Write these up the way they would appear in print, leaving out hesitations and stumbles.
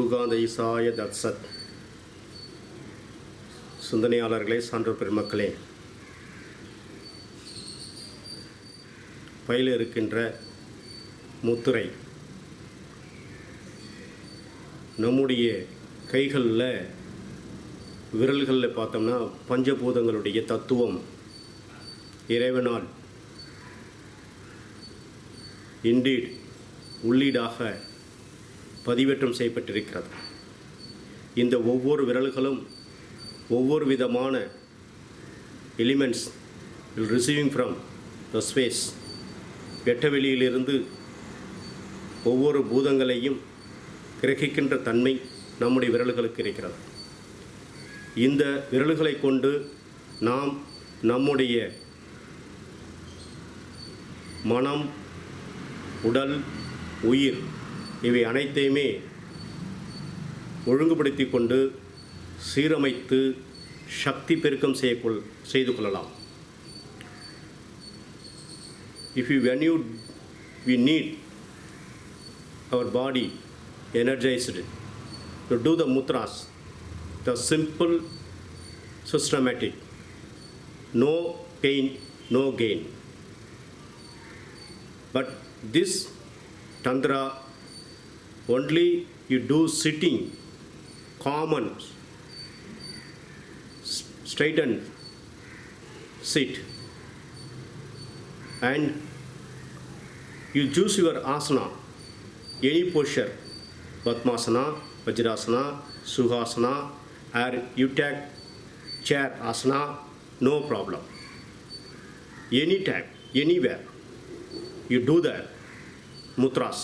குருகாந்த ஈசாய தத்சத். சிந்தனையாளர்களே, சான்றோர் பெருமக்களே, பயில இருக்கின்ற முத்திரை நம்முடைய கைகளில் விரல்களில் பார்த்தோம்னா பஞ்சபூதங்களுடைய தத்துவம் இறைவனால் இண்டீட் உள்ளீடாக பதிவேற்றம் செய்யப்பட்டிருக்கிறது. இந்த ஒவ்வொரு விரல்களும் ஒவ்வொரு விதமான elements receiving from the space, வெட்டவெளியிலிருந்து ஒவ்வொரு பூதங்களையும் கிரகிக்கின்ற தன்மை நம்முடைய விரல்களுக்கு இருக்கிறது. இந்த விரல்களை கொண்டு நாம் நம்முடைய மனம், உடல், உயிர் இவை அனைத்தையுமே ஒழுங்குபடுத்தி கொண்டு சீரமைத்து சக்தி பெருக்கம் செய்து கொள்ளலாம். We need our body energized to do the mudras, the simple, systematic, no pain, no gain. But this tantra only you do sitting, common, straighten sit, and you choose your asana, any posture, Padmasana, Vajrasana, Sukhasana, or you take chair asana, no problem. Anytime, anywhere, you do that mudras.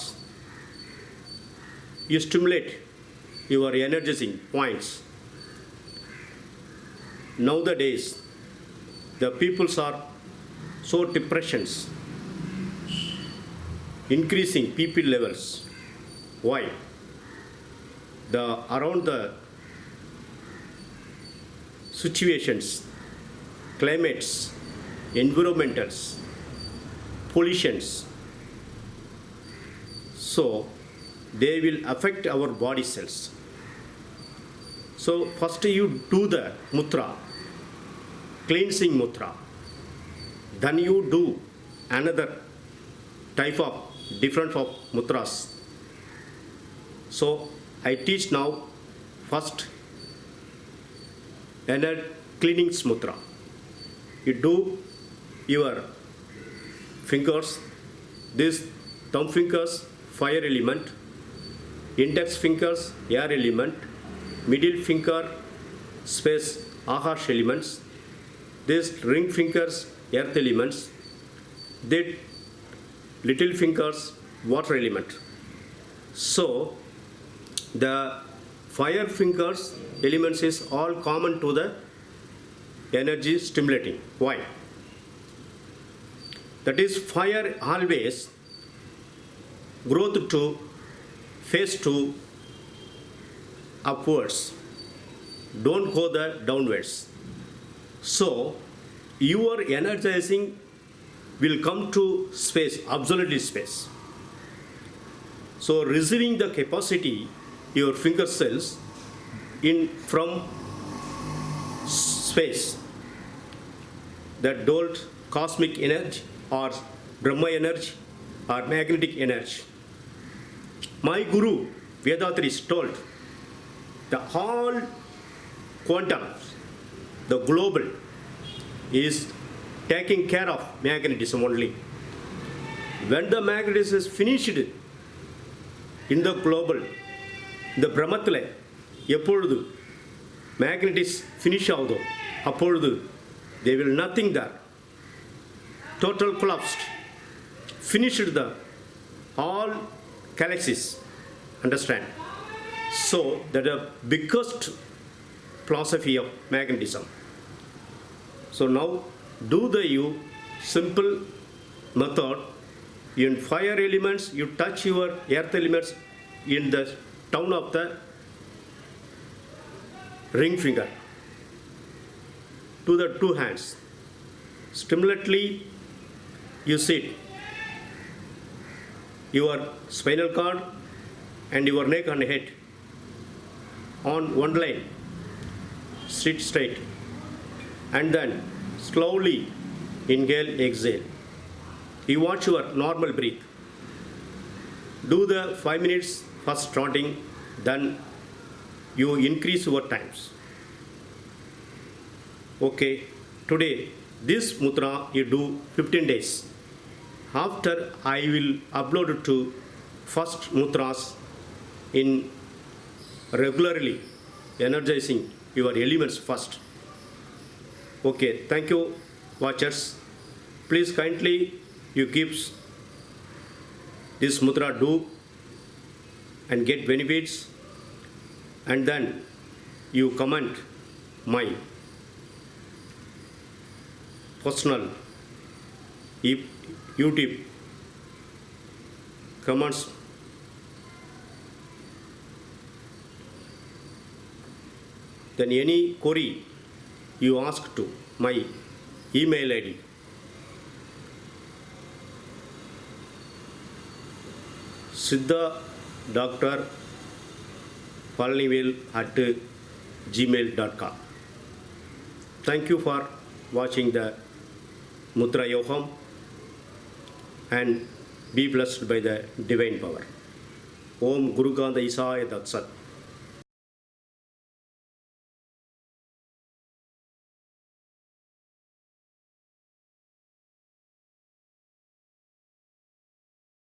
You stimulate your energizing points. Nowadays, the peoples are so depressions, increasing PP levels. Why? Around the situations, climates, environmentals, pollutions, so they will affect our body cells. So first you do the mudra, cleansing mudra, then you do another type of different of mudras. So I teach now first cleaning mudra. You do your fingers, this thumb fingers fire element, index fingers air element, middle finger space akash elements, this ring fingers earth elements, that little fingers water element. So the fire fingers elements is all common to the energy stimulating. Why? That is, fire always growth to face to upwards, don't go the downwards. So your energizing will come to space, absolutely space. So receiving the capacity your finger cells in from space, that don't cosmic energy or Brahma energy or magnetic energy. My Guru Vedatris told the whole quantum, the global, is taking care of magnetism only. When the magnetism is finished in the global, the Brahmathile, எப்பொழுது magnetism finish ஆகுதோ அப்பொழுது they will nothing there, total collapsed, finished the all galaxies. Understand? So that the biggest philosophy of magnetism. So now do the simple method. In fire elements, you touch your earth elements in the town of the ring finger to the two hands. Stimulately you sit your spinal cord and your neck and head on one line, sit straight, and then slowly inhale, exhale. You watch your normal breath. Do the 5 minutes first starting, then you increase your times. Okay, today this mudra you do 15 days. After I will upload to first mudras in regularly energizing your elements first. Okay, thank you watchers. Please kindly you keep this mudra do and get benefits, and then you comment my personal YouTube comments. Then any query you ask to my email ID. Siddha Dr. Palanivel at gmail.com. Thank you for watching the Mudra Yogam and be blessed by the divine power. Om Guru Ganda Isaya Tat Sat.